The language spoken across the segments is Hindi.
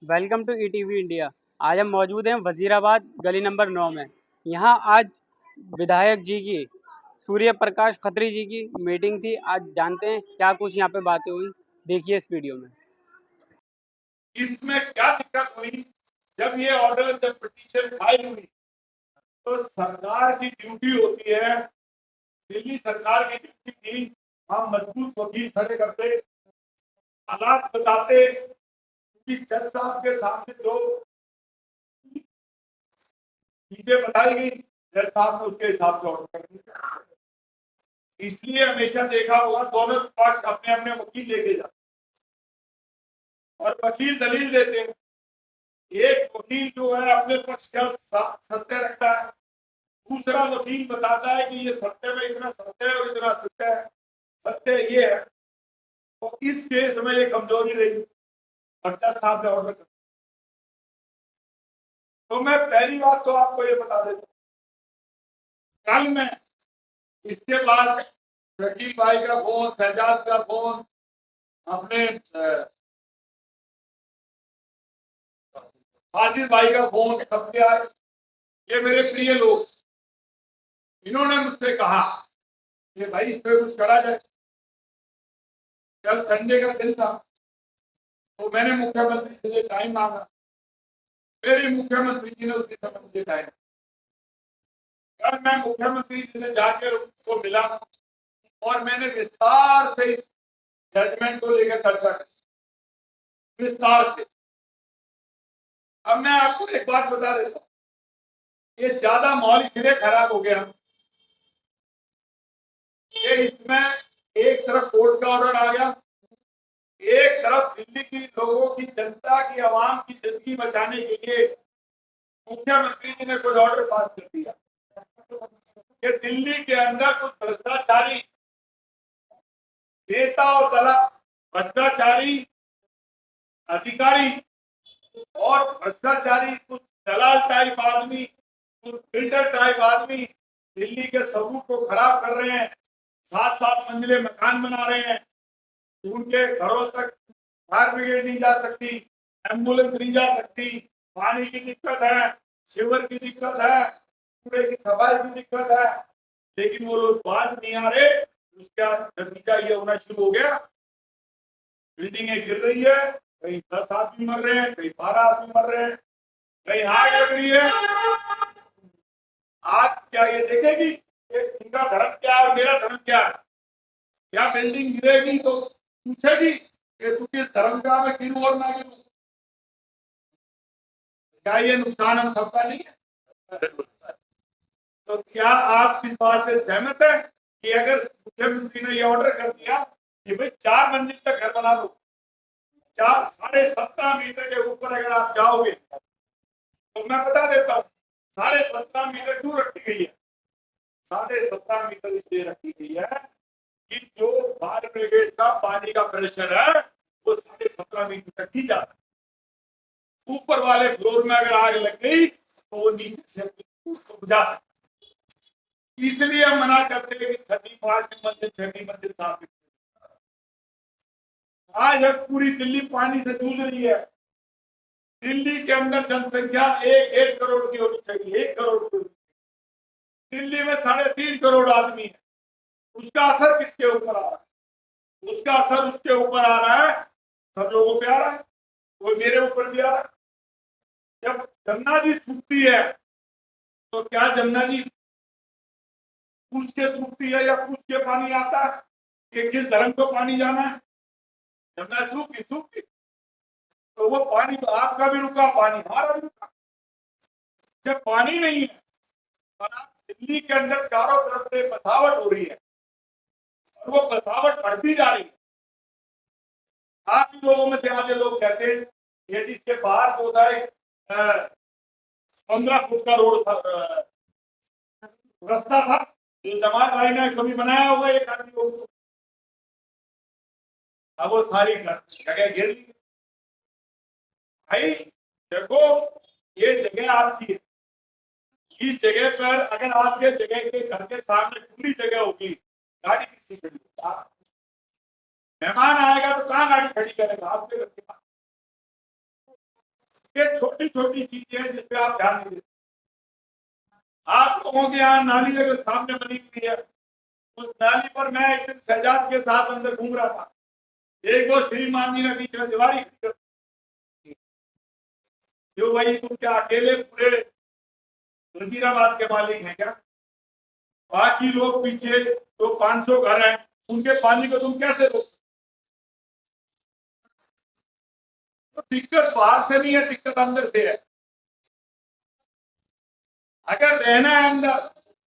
Welcome to ETV India. आज हम मौजूद हैं वजीराबाद गली नंबर 9 में। यहाँ आज विधायक जी की सूर्य प्रकाश खत्री जी की मीटिंग थी। आज जानते हैं क्या कुछ यहाँ पे बातें हुई। देखिए इस वीडियो में। इसमें क्या दिक्कत हुई? जब ये ऑर्डर जब पिटीशन फाइल हुई तो सरकार की ड्यूटी होती है, दिल्ली सरकार की ड्यूटी थी, हम मजबूत वकील खड़े करते, हालात बताते कि जज साहब के सामने जो चीजें बताई गई जज साहब ने उसके हिसाब से ऑर्डर कर दिया। इसलिए हमेशा देखा होगा दोनों पक्ष अपने अपने वकील लेके जाते और वकील दलील देते हैं। एक वकील जो है अपने पक्ष का सत्य रखता है, दूसरा वकील बताता है कि ये सत्य में इतना सत्य है और इतना सत्य है, सत्य ये है। तो इस केस में ये कमजोरी रही और जज साहब ने ऑर्डर कर। तो मैं पहली बात तो आपको ये बता देता हूँ, कल मैं इसके बाद शकील भाई का फोन, फैजाज का फोन, अपने हाजिर भाई का फोन सबके आए। ये मेरे प्रिय लोग, इन्होंने मुझसे कहा कि भाई इस पे कुछ करा जाए। कल संडे का दिन था तो मैंने मुख्यमंत्री से टाइम मांगा। मेरे मुख्यमंत्री जी ने उसी समय मुझे टाइम। कल मैं मुख्यमंत्री जी से जाकर उनको मिला और मैंने विस्तार से जजमेंट को लेकर चर्चा की, विस्तार से। अब मैं आपको एक बात बता देता हूँ, ये ज्यादा माहौल इसलिए खराब हो गया कि इसमें एक तरफ कोर्ट का ऑर्डर आ गया, एक तरफ दिल्ली की लोगों की, जनता की, आवाम की जिंदगी बचाने के लिए मुख्यमंत्री जी ने कोई ऑर्डर पास कर दिया कि दिल्ली के अंदर कुछ भ्रष्टाचारी नेता और दला, भ्रष्टाचारी अधिकारी और भ्रष्टाचारी कुछ दलाल टाइप आदमी, कुछ बिल्डर टाइप आदमी दिल्ली के स्वरूप को खराब कर रहे हैं। 7-7 मंजिले मकान बना रहे हैं, उनके घरों तक फायर ब्रिगेड नहीं जा सकती, एम्बुलेंस नहीं जा सकती, पानी की दिक्कत है, शिवर की दिक्कत है, कूड़े की सफाई की दिक्कत है। लेकिन वो लोग बात नहीं आ रहे। उसका नतीजा ये होना शुरू हो गया, बिल्डिंगें गिर रही है, कहीं 10 आदमी मर रहे हैं, कहीं 12 आदमी मर रहे हैं, कहीं आग लग रही है। आग क्या ये देखेगी इनका धर्म क्या है और मेरा धर्म क्या है? क्या बिल्डिंग गिरेगी तो पूछेगी कि तू किस धर्म का, मैं गिरूं और ना गिरूं? क्या ये नुकसान हम सबका नहीं है? तो क्या आप इस बात से सहमत हैं कि अगर मुख्यमंत्री ने ये ऑर्डर कर दिया कि भाई 4 मंजिल तक घर बना लो, 17.5 मीटर के ऊपर अगर आप जाओगे, तो मैं बता देता हूँ 17.5 मीटर क्यों रखी गई है? 17.5 मीटर इसलिए रखी गई है कि जो फायर ब्रिगेड का पानी का प्रेशर है वो 17.5 मीटर तक ही जाता है। ऊपर वाले फ्लोर में अगर आग लग गई तो वो नीचे से बुझा सकता। इसलिए हम मना करते हैं कि छठी, 5वीं मंजिल, 6वीं मंजिल, 7वीं। आज अब पूरी दिल्ली पानी से जूझ रही है। दिल्ली के अंदर जनसंख्या 1.5 करोड़ की होनी चाहिए, 1 करोड़ की। दिल्ली में 3.5 करोड़ आदमी है। उसका असर किसके ऊपर आ रहा है? उसका असर उसके ऊपर आ रहा है, सब लोगों पे आ रहा है, वो मेरे ऊपर भी आ रहा है। जब जमुना जी सूखती है तो क्या जमुना जी पूछ के सूखती है या पूछ के पानी आता है कि किस धर्म को पानी जाना है? जमुना सूखी सूखी तो वो पानी तो आपका भी रुका, पानी हमारा भी रुका। जब पानी नहीं है और आप दिल्ली के अंदर चारों तरफ से बसावट हो रही है और वो बसावट बढ़ती जा रही है। आप ही लोगों में से आधे लोग कहते हैं ये जिसके बाहर जो होता है 15 फुट का रोड था, रास्ता था, ये जमाल भाई ने कभी बनाया होगा एक आदमी को। अब वो सारी जगह गिर ली। भाई देखो, ये जगह आपकी है। इस जगह पर अगर आपके जगह के घर के सामने खुली जगह होगी, गाड़ी किसकी खड़ी होगी? मेहमान आएगा तो कहाँ गाड़ी खड़ी करेगा? आपके घर के पास। ये छोटी छोटी चीजें हैं जिस पे आप ध्यान नहीं देते। आप लोगों के यहाँ नाली अगर सामने बनी हुई है, उस नाली पर मैं एक दिन शहजाद के साथ अंदर घूम रहा था, एक दो श्रीमान जी ने बीच में दीवारी खड़ी कर दी। जो भाई तुम क्या अकेले पूरे वजीराबाद के मालिक हैं क्या? बाकी लोग पीछे जो 500 घर हैं उनके पानी को तुम कैसे रोक? तो दिक्कत बाहर से नहीं है, दिक्कत अंदर से है। अगर रहना है अंदर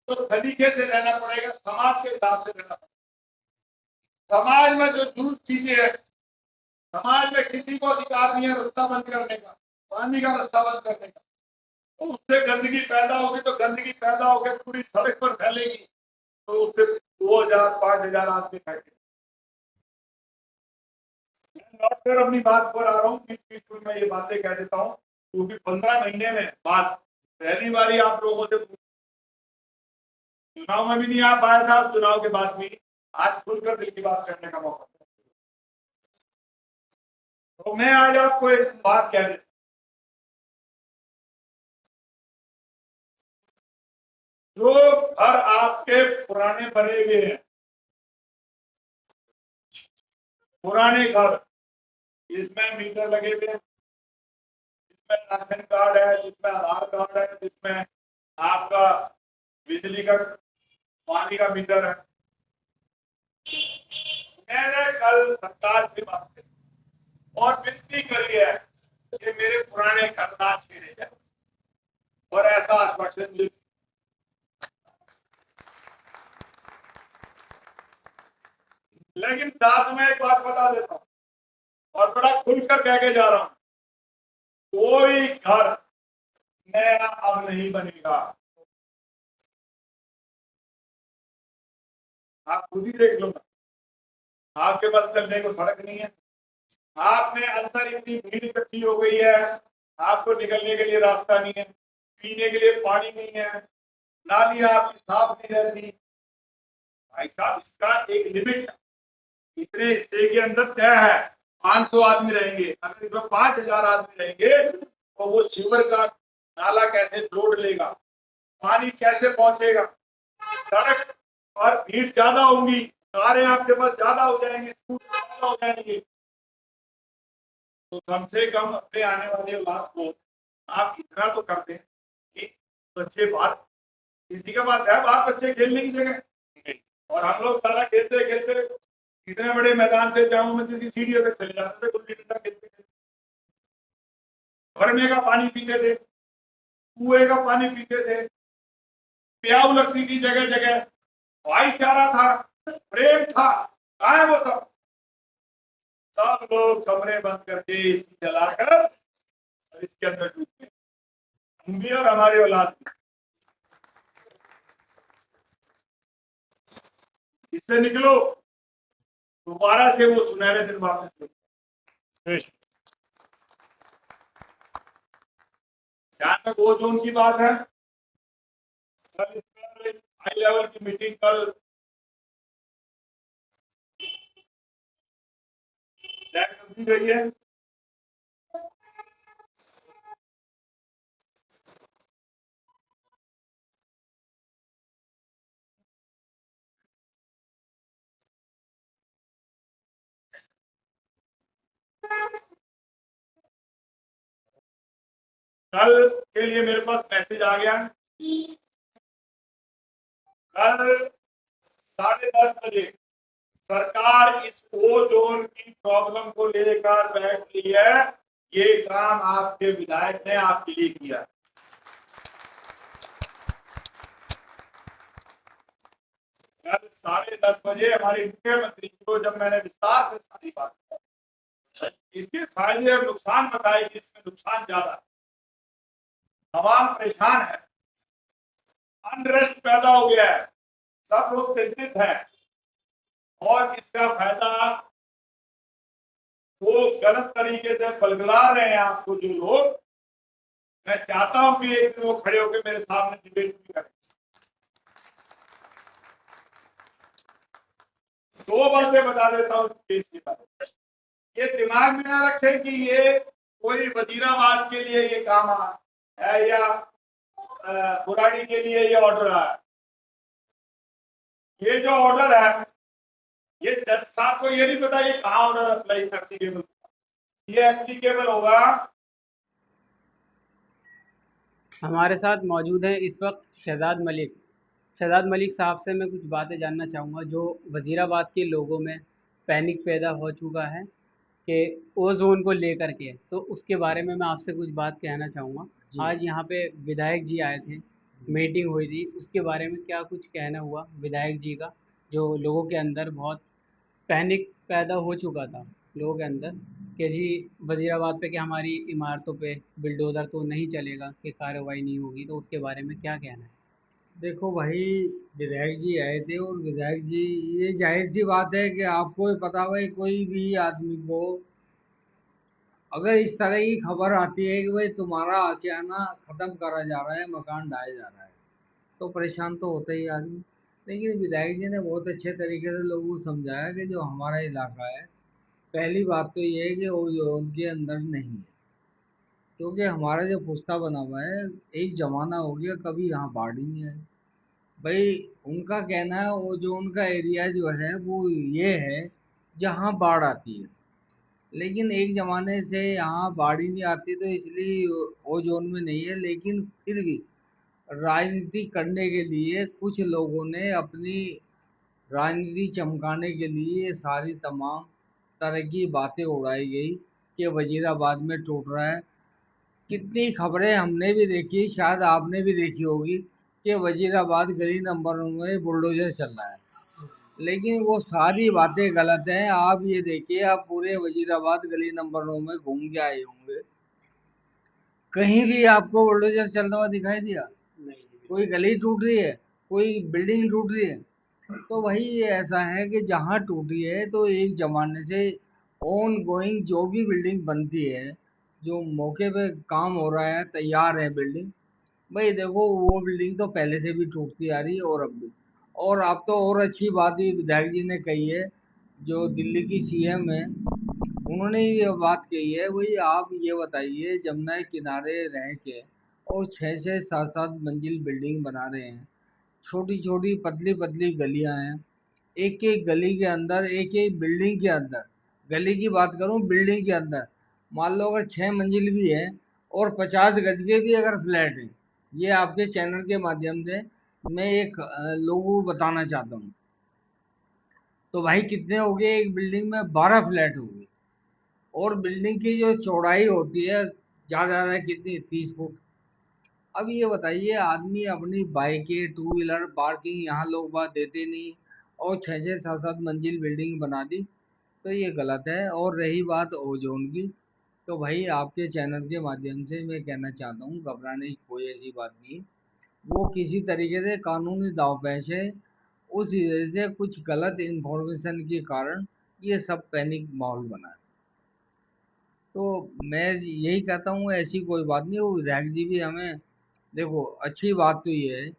तो तरीके से रहना पड़ेगा, समाज के हिसाब से रहना पड़ेगा। समाज में जो दूर चीजें है, समाज में किसी को अधिकार नहीं है रास्ता बंद करने का, पानी का रास्ता बंद करने का। तो उससे गंदगी पैदा होगी, तो गंदगी पैदा होकर पूरी सड़क पर फैलेगी, तो उससे 2000 5000 आदमी फैलेंगे। मैं लौट कर अपनी बात पर आ रहा हूँ, बीच बीच में मैं ये बातें कह देता हूँ क्योंकि 15 महीने में बात पहली बारी आप लोगों से चुनाव में भी नहीं आ पाया था, चुनाव के बाद भी आज खुलकर दिल की बात करने का मौका। तो मैं आज आपको एक बात कह देता, जो घर आपके पुराने बने हुए हैं, पुराने घर जिसमें मीटर लगे हुए हैं, जिसमें राशन कार्ड है, जिसमें आधार कार्ड है, जिसमें आपका बिजली का पानी का मीटर है, मैंने कल सरकार से बात की और विनती करी है कि मेरे पुराने घर ना छेड़े जाए, और ऐसा आश्वासन दिया। लेकिन साथ में एक बात बता देता हूं और बड़ा खुलकर कह के जा रहा हूं, कोई घर नया अब नहीं बनेगा। आप खुद ही देख लो ना, आपके पास चलने को सड़क नहीं है, आप में अंदर इतनी भीड़ इकट्ठी हो गई है, आपको निकलने के लिए रास्ता नहीं है, पीने के लिए पानी नहीं है, नालियां आपकी साफ नहीं रहती। भाई साहब, इसका एक लिमिट है, इतने हिस्से के अंदर तय है 500 आदमी रहेंगे। अगर इसमें 5000 आदमी रहेंगे तो वो सीवर का नाला कैसे जोड़ लेगा, पानी कैसे पहुंचेगा? सड़क और भीड़ ज्यादा होंगी, कारें आपके पास ज्यादा हो जाएंगे, स्कूटर ज्यादा हो जाएंगे। तो कम से कम अपने आने वाले औलाद को आप इतना तो कर दें कि बच्चे बाहर, किसी के पास है बाहर बच्चे खेलने की जगह नहीं। और हम लोग सारा खेलते खेलते इतने बड़े मैदान से जाऊं मस्जिद की सीढ़ियों पे चले जाते थे, गुल्ली डंडा खेलते थे, भरने का पानी पीते थे, कुएं का पानी पीते थे, प्याऊ लगती थी जगह जगह, भाईचारा था, प्रेम था। कहाँ है वो सब? सब लोग कमरे बंद करके एसी जलाकर और इसके अंदर डूब गए, हम भी और हमारे औलाद भी। इससे निकलो, दोबारा से वो सुनहरे दिन वापस ले। जहां तक वो जोन की बात है, कल इस पर हाई लेवल की मीटिंग कल तय कर दी गई है। कल के लिए मेरे पास मैसेज आ गया, कल 10:30 बजे सरकार इस ओजोन की प्रॉब्लम को लेकर बैठ रही है। ये काम आपके विधायक ने आपके लिए किया। कल 10:30 बजे हमारे मुख्यमंत्री को जब मैंने विस्तार से सारी बात की, इसके फायदे और नुकसान बताए कि इसमें नुकसान ज्यादा है, आवाम परेशान है, अनरेस्ट पैदा हो गया है, सब लोग चिंतित हैं और इसका फायदा वो गलत तरीके से बलगला रहे हैं आपको जो लोग। मैं चाहता हूं कि एक दिन वो खड़े होकर मेरे सामने डिबेट भी करें। दो बातें बता देता हूं केस के बारे में, ये दिमाग में ना रखें कि ये कोई वजीराबाद के लिए ये काम है या बुराड़ी के लिए ये ऑर्डर है। ये जो ऑर्डर है, ये जज साहब को ये नहीं पता ये कहाँ ऑर्डर अप्लाई एप्लीकेबल, ये एप्लीकेबल होगा। हमारे साथ मौजूद हैं इस वक्त शहजाद मलिक। शहजाद मलिक साहब से मैं कुछ बातें जानना चाहूँगा जो वज़ीराबाद के लोगों में पैनिक पैदा हो चुका है कि ओज़ोन को लेकर के, तो उसके बारे में मैं आपसे कुछ बात कहना चाहूँगा। आज यहाँ पे विधायक जी आए थे, मीटिंग हुई थी, उसके बारे में क्या कुछ कहना हुआ विधायक जी का, जो लोगों के अंदर बहुत पैनिक पैदा हो चुका था लोगों के अंदर कि जी वज़ीराबाद पे कि हमारी इमारतों पे बिल्डोज़र तो नहीं चलेगा, कि कार्रवाई नहीं होगी, तो उसके बारे में क्या कहना है? देखो भाई, विधायक जी आए थे और विधायक जी, ये जाहिर सी बात है कि आपको ही पता भाई, कोई भी आदमी को अगर इस तरह की खबर आती है कि भाई तुम्हारा आशियाना खत्म करा जा रहा है, मकान ढाया जा रहा है, तो परेशान तो होता ही आदमी। लेकिन विधायक जी ने बहुत अच्छे तरीके से लोगों को समझाया कि जो हमारा इलाका है, पहली बात तो ये है कि वो जो उनके अंदर नहीं है, क्योंकि हमारा जो पुश्ता बना हुआ है, एक जमाना हो गया कभी यहाँ बाढ़ ही नहीं आई भाई। उनका कहना है वो जो उनका एरिया जो है वो ये है जहाँ बाढ़ आती है, लेकिन एक जमाने से यहाँ बाढ़ ही नहीं आती, तो इसलिए वो जोन में नहीं है। लेकिन फिर भी राजनीति करने के लिए कुछ लोगों ने अपनी राजनीति चमकाने के लिए सारी तमाम तरह की बातें उड़ाई गई कि वजीराबाद में टूट रहा है। कितनी खबरें हमने भी देखी, शायद आपने भी देखी होगी कि वजीराबाद गली नंबर में बुलडोजर चल रहा है, लेकिन वो सारी बातें गलत हैं। आप ये देखिए, आप पूरे वजीराबाद गली नंबर 9 में घूम के आए होंगे, कहीं भी आपको बुलडोजर चलता हुआ दिखाई दिया? कोई गली टूट रही है, कोई बिल्डिंग टूट रही है? तो वही ये ऐसा है कि जहाँ टूटी है तो एक जमाने से ऑन गोइंग जो भी बिल्डिंग बनती है, जो मौके पे काम हो रहा है, तैयार है बिल्डिंग, भाई देखो वो बिल्डिंग तो पहले से भी टूटती आ रही है और अब भी। और अब तो और अच्छी बात ही विधायक जी ने कही है, जो दिल्ली की सीएम है, उन्होंने ये बात कही है, वही आप ये बताइए, जमुना के किनारे रह के और 6-6 7-7 मंजिल बिल्डिंग बना रहे हैं, छोटी छोटी पतली पतली गलियां हैं, एक एक गली के अंदर, एक एक बिल्डिंग के अंदर, गली की बात करूं, बिल्डिंग के अंदर मान लो अगर 6 मंजिल भी है और 50 गज के भी अगर फ्लैट है, ये आपके चैनल के माध्यम से मैं एक लोगों को बताना चाहता हूँ, तो भाई कितने हो गए, एक बिल्डिंग में 12 फ्लैट हो गए। और बिल्डिंग की जो चौड़ाई होती है ज़्यादा ज़्यादा कितनी, 30 फुट। अब ये बताइए, आदमी अपनी बाइकें, टू व्हीलर पार्किंग यहाँ लोग बात देते नहीं, और 6-6 7-7 मंजिल बिल्डिंग बना दी, तो ये गलत है। और रही बात ओजोन की, तो भाई आपके चैनल के माध्यम से मैं कहना चाहता हूँ, घबराने की कोई ऐसी बात नहीं है। वो किसी तरीके से कानूनी दांवपेच है, उस वजह से कुछ गलत इंफॉर्मेशन के कारण ये सब पैनिक माहौल बना है। तो मैं यही कहता हूँ, ऐसी कोई बात नहीं। वो विधायक जी भी हमें, देखो अच्छी बात तो ये है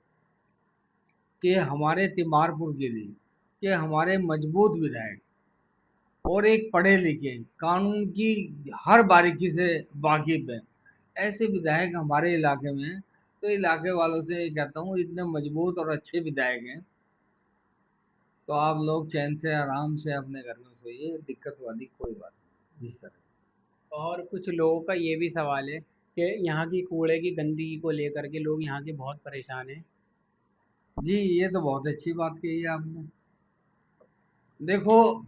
कि हमारे तिमारपुर के लिए कि हमारे मजबूत विधायक और एक पढ़े लिखे, कानून की हर बारीकी से वाकिफ है, ऐसे विधायक हमारे इलाके में हैं। तो इलाके वालों से ये कहता हूँ, इतने मजबूत और अच्छे विधायक हैं, तो आप लोग चैन से आराम से अपने घर में सोइए, दिक्कत वाली कोई बात नहीं इस तरह। और कुछ लोगों का ये भी सवाल है कि यहाँ की कूड़े की गंदगी को लेकर के लोग यहाँ के बहुत परेशान हैं। जी, ये तो बहुत अच्छी बात कही है आपने। देखो,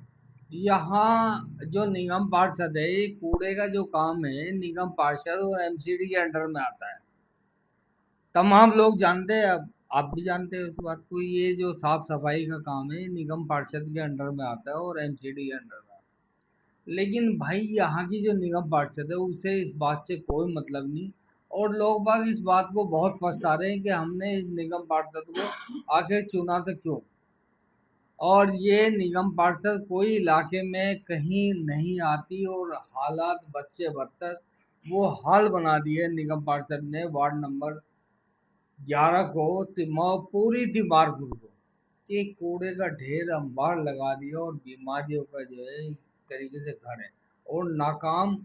यहाँ जो निगम पार्षद है, ये कूड़े का जो काम है, निगम पार्षद और एमसीडी के अंडर में आता है। तमाम लोग जानते हैं, अब आप भी जानते हैं उस बात को, ये जो साफ सफाई का काम है, ये निगम पार्षद के अंडर में आता है और एमसीडी के अंडर में आता है। लेकिन भाई यहाँ की जो निगम पार्षद है, उसे इस बात से कोई मतलब नहीं, और लोग बाग इस बात को बहुत पछता रहे हैं कि हमने इस निगम पार्षद को आखिर चुना तो क्यों। और ये निगम पार्षद कोई इलाके में कहीं नहीं आती, और हालात बद से बदतर वो हाल बना दिए निगम पार्षद ने वार्ड नंबर 11 को, पूरी तिमारपुर को एक कूड़े का ढेर अंबार लगा दिया, और बीमारियों का जो है एक तरीके से घर है, और नाकाम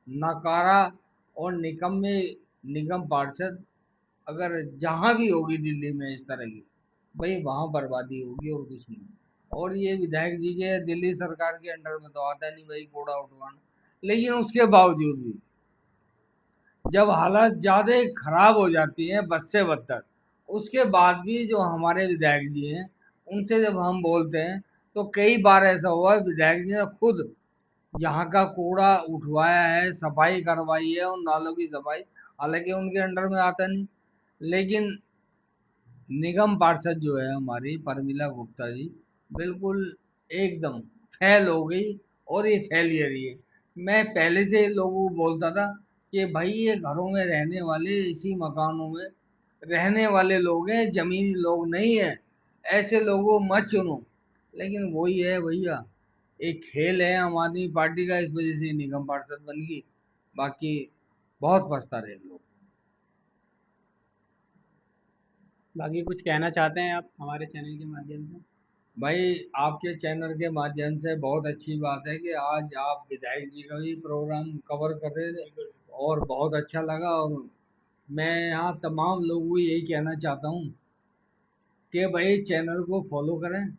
नकारा और निकम्मे निगम पार्षद अगर जहाँ भी होगी दिल्ली में इस तरह की, भाई वहाँ बर्बादी होगी और कुछ नहीं। और ये विधायक जी के दिल्ली सरकार के अंडर में तो आता नहीं भाई कूड़ा उठवाना, लेकिन उसके बावजूद भी जब हालत ज्यादा खराब हो जाती है बद से बदतर, उसके बाद भी जो हमारे विधायक जी हैं उनसे जब हम बोलते हैं तो कई बार ऐसा हुआ है विधायक जी ने खुद यहाँ का कूड़ा उठवाया है, सफाई करवाई है और नालों की सफाई, हालांकि उनके अंडर में आता नहीं। लेकिन निगम पार्षद जो है हमारी परमिला गुप्ता जी, बिल्कुल एकदम फेल हो गई और ये फेल ही रही है। मैं पहले से लोगों को बोलता था कि भाई ये घरों में रहने वाले, इसी मकानों में रहने वाले लोग हैं, जमीनी लोग नहीं है, ऐसे लोगों को मत चुनो। लेकिन वही है भैया, एक खेल है आम आदमी पार्टी का, इस वजह से निगम पार्षद बन गई, बाकी बहुत पछता रहे लोग। बाकी कुछ कहना चाहते हैं आप हमारे चैनल के माध्यम से? भाई आपके चैनल के माध्यम से बहुत अच्छी बात है कि आज आप विधायक जी का भी प्रोग्राम कवर कर रहे थे और बहुत अच्छा लगा। और मैं यहाँ तमाम लोगों को यही कहना चाहता हूँ कि भाई चैनल को फॉलो करें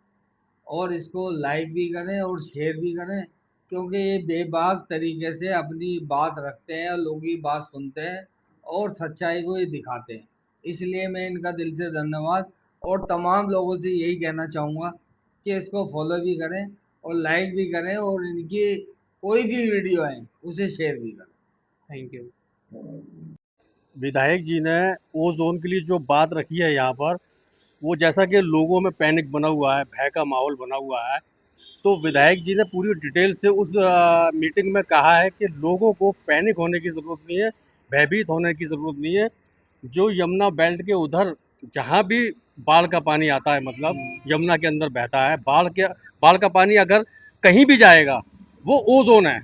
और इसको लाइक भी करें और शेयर भी करें, क्योंकि ये बेबाक तरीके से अपनी बात रखते हैं, लोगों की बात सुनते हैं और सच्चाई को ये दिखाते हैं। इसलिए मैं इनका दिल से धन्यवाद और तमाम लोगों से यही कहना चाहूँगा कि इसको फॉलो भी करें और लाइक भी करें और इनकी कोई भी वीडियो है उसे शेयर भी करें। Thank you. विधायक जी ने ओजोन के लिए जो बात रखी है यहाँ पर, वो जैसा कि लोगों में पैनिक बना हुआ है, भय का माहौल बना हुआ है, तो विधायक जी ने पूरी डिटेल से उस मीटिंग में कहा है कि लोगों को पैनिक होने की ज़रूरत नहीं है, भयभीत होने की ज़रूरत नहीं है। जो यमुना बेल्ट के उधर जहाँ भी बाढ़ का पानी आता है, मतलब यमुना के अंदर बहता है, बाढ़ का पानी अगर कहीं भी जाएगा वो ओजोन है,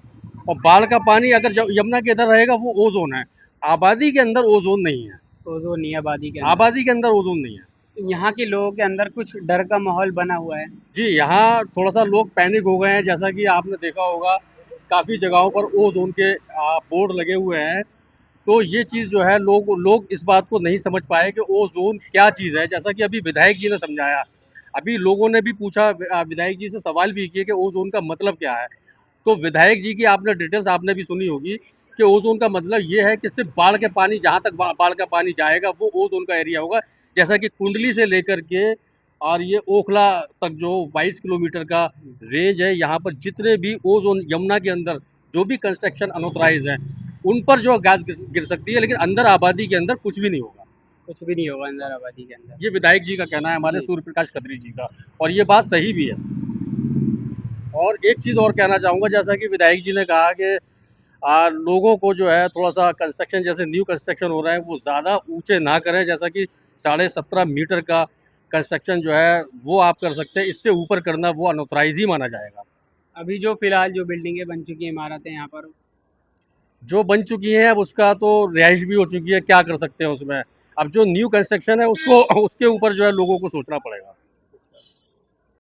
और बाढ़ का पानी अगर यमुना के इधर रहेगा वो ओजोन है। आबादी के अंदर ओजोन नहीं है, ओजोन नहीं आबादी के अंदर। आबादी के अंदर ओजोन नहीं है। यहाँ के लोगों के अंदर कुछ डर का माहौल बना हुआ है। जी, यहाँ थोड़ा सा लोग पैनिक हो गए हैं, जैसा कि आपने देखा होगा काफ़ी जगहों पर ओजोन के बोर्ड लगे हुए हैं। तो ये चीज़ जो है लोग इस बात को नहीं समझ पाए कि ओज़ोन क्या चीज़ है, जैसा कि अभी विधायक जी ने समझाया। अभी लोगों ने भी पूछा, विधायक जी से सवाल भी किए कि ओज़ोन का मतलब क्या है? तो विधायक जी की आपने डिटेल्स आपने भी सुनी होगी कि ओज़ोन का मतलब ये है कि सिर्फ़ बाढ़ के पानी, जहाँ तक बाढ़ का पानी जाएगा वो ओज़ोन का एरिया होगा। जैसा कि कुंडली से लेकर के और ये ओखला तक जो 22 किलोमीटर का रेंज है, यहाँ पर जितने भी ओज़ोन यमुना के अंदर जो भी कंस्ट्रक्शन अनऑथराइज़ हैं, उन पर जो गैस गिर सकती है, लेकिन अंदर आबादी के अंदर कुछ भी नहीं होगा। कुछ भी नहीं होगा अंदर आबादी के अंदर। ये विधायक जी का कहना है, हमारे जी। सूर्य प्रकाश खत्री जी का, और ये बात सही भी है। और एक चीज़ और कहना चाहूँगा, जैसा कि विधायक जी ने कहा कि लोगों को जो है थोड़ा-सा कंस्ट्रक्शन, जैसे न्यू कंस्ट्रक्शन हो रहा है, वो ज़्यादा ऊँचे ना करें, जैसा कि 17.5 मीटर का कंस्ट्रक्शन जो है वो आप कर सकते हैं, इससे ऊपर करना वो अनऑथराइज़ ही माना जाएगा। अभी जो फिलहाल जो बिल्डिंगें बन चुकी हैं, इमारतें यहाँ पर, जो बन चुकी हैं अब उसका तो रिहाइश भी हो चुकी है, क्या कर सकते हैं उसमें। अब जो न्यू कंस्ट्रक्शन है उसको उसके ऊपर जो है लोगों को सोचना पड़ेगा।